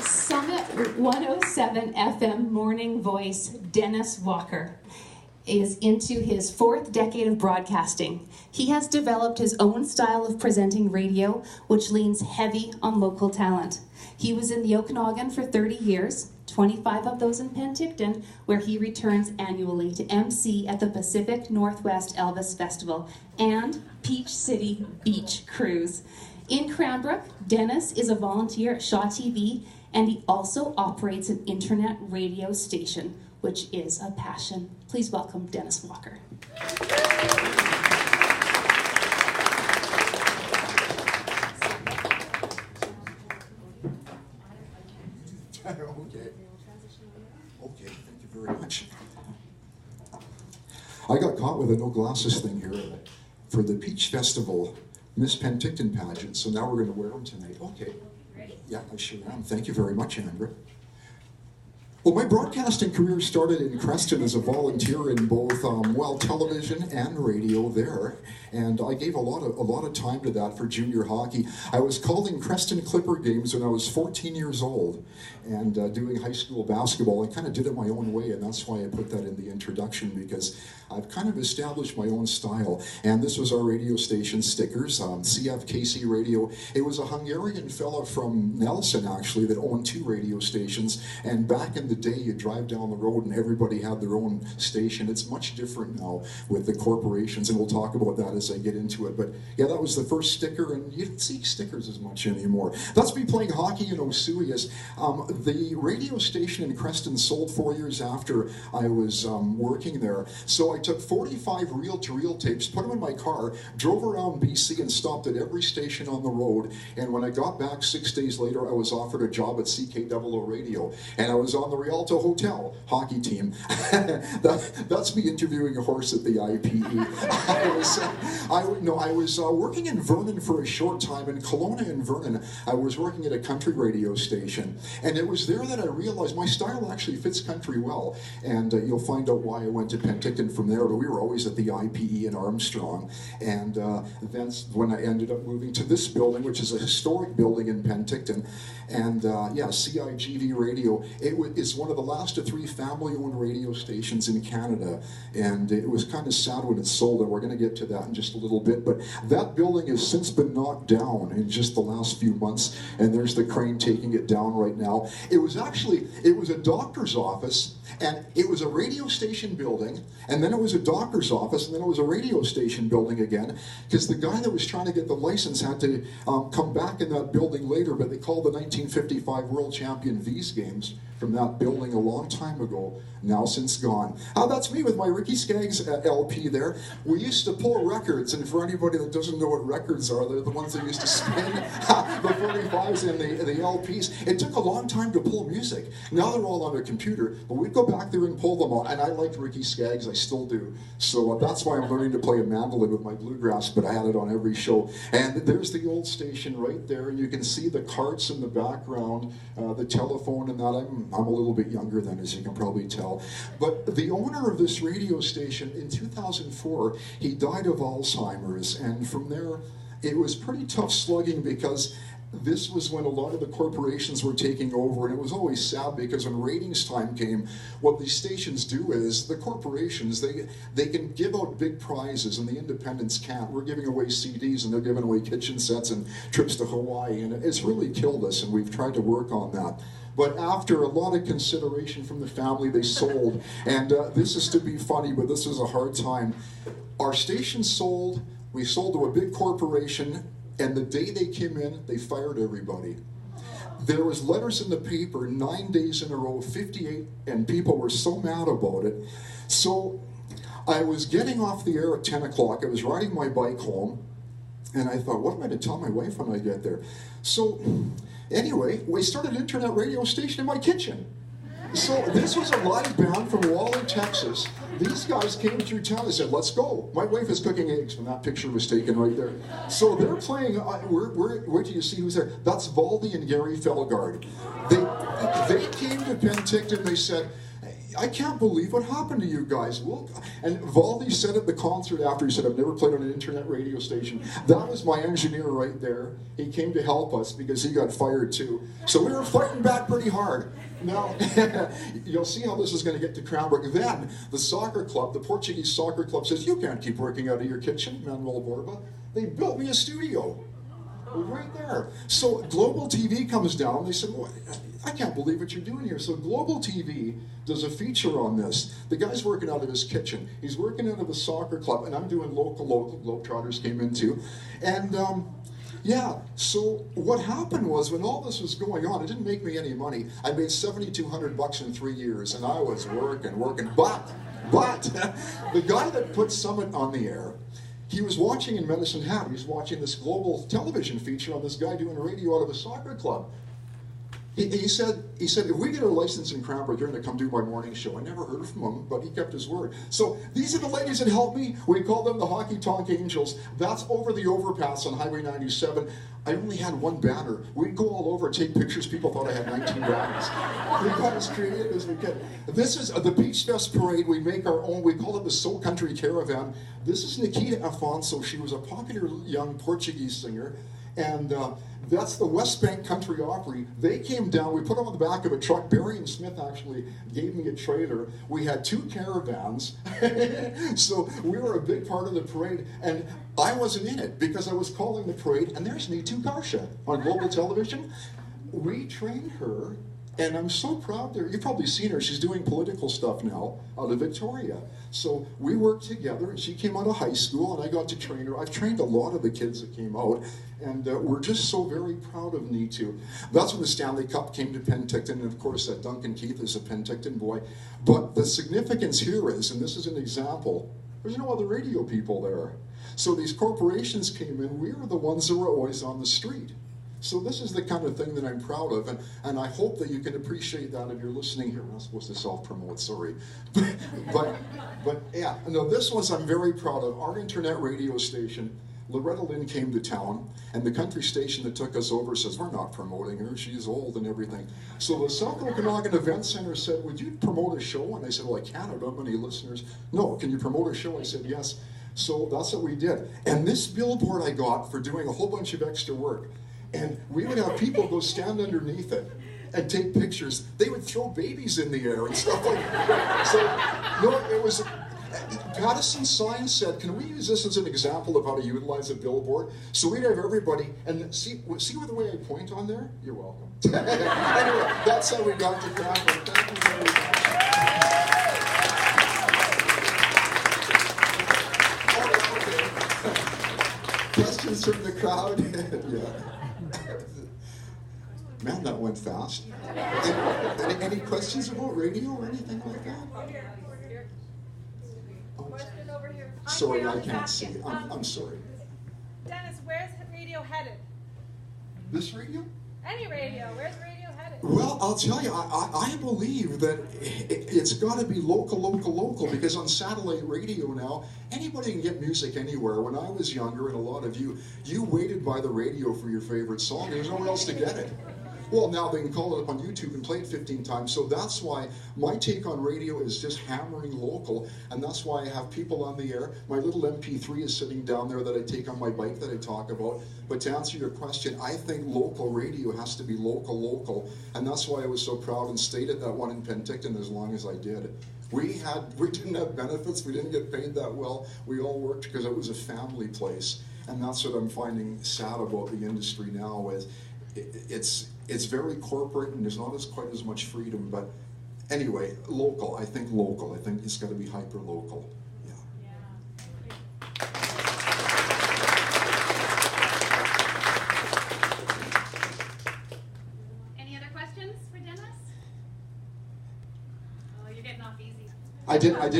Summit 107 FM morning voice Dennis Walker is into his fourth decade of broadcasting. He has developed his own style of presenting radio, which leans heavy on local talent. He was in the Okanagan for 30 years, 25 of those in Penticton, where he returns annually to MC at the Pacific Northwest Elvis Festival and Peach City Beach Cruise. In Cranbrook, Dennis is a volunteer at Shaw TV, and he also operates an internet radio station, which is a passion. Please welcome Dennis Walker. Okay, thank you very much. I got caught with a no glasses thing here for the Peach Festival Miss Penticton pageant, so now we're going to wear them tonight. Okay. Ready? Yeah, I sure am. Thank you very much, Andrea. Well, my broadcasting career started in Creston as a volunteer in both, television and radio there, and I gave a lot of time to that for junior hockey. I was calling Creston Clipper games when I was 14 years old, and doing high school basketball. I kind of did it my own way, and that's why I put that in the introduction, because I've kind of established my own style. And this was our radio station stickers, CFKC Radio. It was a Hungarian fella from Nelson, actually, that owned 2 radio stations, and back in the day, you drive down the road and everybody had their own station. It's much different now with the corporations, and we'll talk about that as I get into it. But yeah, that was the first sticker, and you didn't see stickers as much anymore. That's me playing hockey in Osoyoos. The radio station in Creston sold 4 years after I was working there. So I took 45 reel-to-reel tapes, put them in my car, drove around BC and stopped at every station on the road. And when I got back 6 days later, I was offered a job at CKOO Radio. And I was on the Rialto Hotel hockey team. That's me interviewing a horse at the IPE. I was working in Vernon for a short time. In Kelowna and Vernon, I was working at a country radio station. And it was there that I realized my style actually fits country well. And you'll find out why I went to Penticton from there. But we were always at the IPE in Armstrong. And that's when I ended up moving to this building, which is a historic building in Penticton. And CIGV Radio. It's one of the last of 3 family-owned radio stations in Canada. And it was kind of sad when it sold, and we're going to get to that in just a little bit. But that building has since been knocked down in just the last few months. And there's the crane taking it down right now. It was a doctor's office, and it was a radio station building, and then it was a doctor's office, and then it was a radio station building again, because the guy that was trying to get the license had to come back in that building later, but they called the 1955 World Champion V's games from that building a long time ago, now since gone. That's me with my Ricky Skaggs LP there. We used to pull records, and for anybody that doesn't know what records are, they're the ones that used to spin the 45s and the LPs. It took a long time to pull music. Now they're all on a computer, but we'd go back there and pull them all, and I liked Ricky Skaggs, I still do. So that's why I'm learning to play a mandolin with my bluegrass, but I had it on every show. And there's the old station right there, and you can see the carts in the background, the telephone and that. I'm a little bit younger than, as you can probably tell. But the owner of this radio station, in 2004, he died of Alzheimer's, and from there, it was pretty tough slugging, because this was when a lot of the corporations were taking over, and it was always sad, because when ratings time came, what these stations do is, the corporations, they can give out big prizes, and the independents can't. We're giving away CDs, and they're giving away kitchen sets and trips to Hawaii, and it's really killed us, and we've tried to work on that. But after a lot of consideration from the family, they sold. And this is to be funny, but this was a hard time. Our station sold. We sold to a big corporation, and the day they came in, they fired everybody. There was letters in the paper 9 days in a row, 58, and people were so mad about it. So I was getting off the air at 10 o'clock. I was riding my bike home, and I thought, what am I going to tell my wife when I get there? So anyway, we started an internet radio station in my kitchen. So this was a live band from Wally, Texas. These guys came through town and said, let's go. My wife is cooking eggs when that picture was taken right there. So they're playing, where do you see who's there? That's Valdi and Gary Felgard. They came to Penticton, they said, I can't believe what happened to you guys. Look, and Valdi said at the concert after, he said, I've never played on an internet radio station. That was my engineer right there. He came to help us because he got fired too. So we were fighting back pretty hard. Now, you'll see how this is going to get to Cranbrook. Then, the soccer club, the Portuguese soccer club says, you can't keep working out of your kitchen, Manuel Borba. They built me a studio. Right there. So Global TV comes down. They said, well, I can't believe what you're doing here. So Global TV does a feature on this. The guy's working out of his kitchen. He's working out of a soccer club, and I'm doing local. Globetrotters came in too. And yeah, so what happened was when all this was going on, it didn't make me any money. I made $7,200 in 3 years, and I was working. But the guy that put Summit on the air, he was watching in Medicine Hat. He was watching this global television feature on this guy doing radio out of a soccer club. He said, if we get a license in Cranbrook, you're going to come do my morning show. I never heard from him, but he kept his word. So these are the ladies that helped me. We call them the Hockey Tonk Angels. That's over the overpass on Highway 97. I only had one banner. We'd go all over and take pictures. People thought I had 19 banners. We got as creative as we could. This is the Beach Fest Parade. We make our own. We call it the Soul Country Caravan. This is Nikita Afonso. She was a popular young Portuguese singer. And that's the West Bank Country Opry. They came down, we put them on the back of a truck. Barry and Smith actually gave me a trailer. We had 2 caravans. So we were a big part of the parade. And I wasn't in it because I was calling the parade. And there's Neetu Karsha on Global Television. We trained her. And I'm so proud there. You've probably seen her. She's doing political stuff now out of Victoria. So we worked together, and she came out of high school, and I got to train her. I've trained a lot of the kids that came out, and we're just so very proud of Neetu. That's when the Stanley Cup came to Penticton, and of course Duncan Keith is a Penticton boy. But the significance here is, and this is an example, there's no other radio people there. So these corporations came in. We were the ones that were always on the street. So this is the kind of thing that I'm proud of, and I hope that you can appreciate that if you're listening here. I'm not supposed to self-promote, sorry. but yeah, no, this one I'm very proud of. Our internet radio station, Loretta Lynn came to town, and the country station that took us over says, we're not promoting her, she's old and everything. So the South Okanagan Event Center said, would you promote a show? And I said, well, I can't, I don't have any listeners. No, can you promote a show? I said, yes. So that's what we did. And this billboard I got for doing a whole bunch of extra work. And we would have people go stand underneath it and take pictures. They would throw babies in the air and stuff like that. So, no, it was... Patterson's sign said, can we use this as an example of how to utilize a billboard? So we'd have everybody, and see with the way I point on there? You're welcome. Anyway, that's how we got to Cranbrook. Thank you very much. Questions from the crowd? Yeah. Man, that went fast. Any questions about radio or anything like that? Question over here. Sorry, I can't see. I'm sorry. Dennis, where's radio headed? This radio? Any radio. Where's radio headed? Well, I'll tell you, I believe that it's got to be local, because on satellite radio now, anybody can get music anywhere. When I was younger, and a lot of you waited by the radio for your favorite song. There's nowhere else to get it. Well, now they can call it up on YouTube and play it 15 times. So that's why my take on radio is just hammering local. And that's why I have people on the air. My little MP3 is sitting down there that I take on my bike that I talk about. But to answer your question, I think local radio has to be local. And that's why I was so proud and stayed at that one in Penticton as long as I did. We didn't have benefits. We didn't get paid that well. We all worked because it was a family place. And that's what I'm finding sad about the industry now is it's very corporate and there's not quite as much freedom, but anyway, local. I think it's got to be hyper-local. Yeah. Any other questions for Dennis? Oh, you're getting off easy. I did.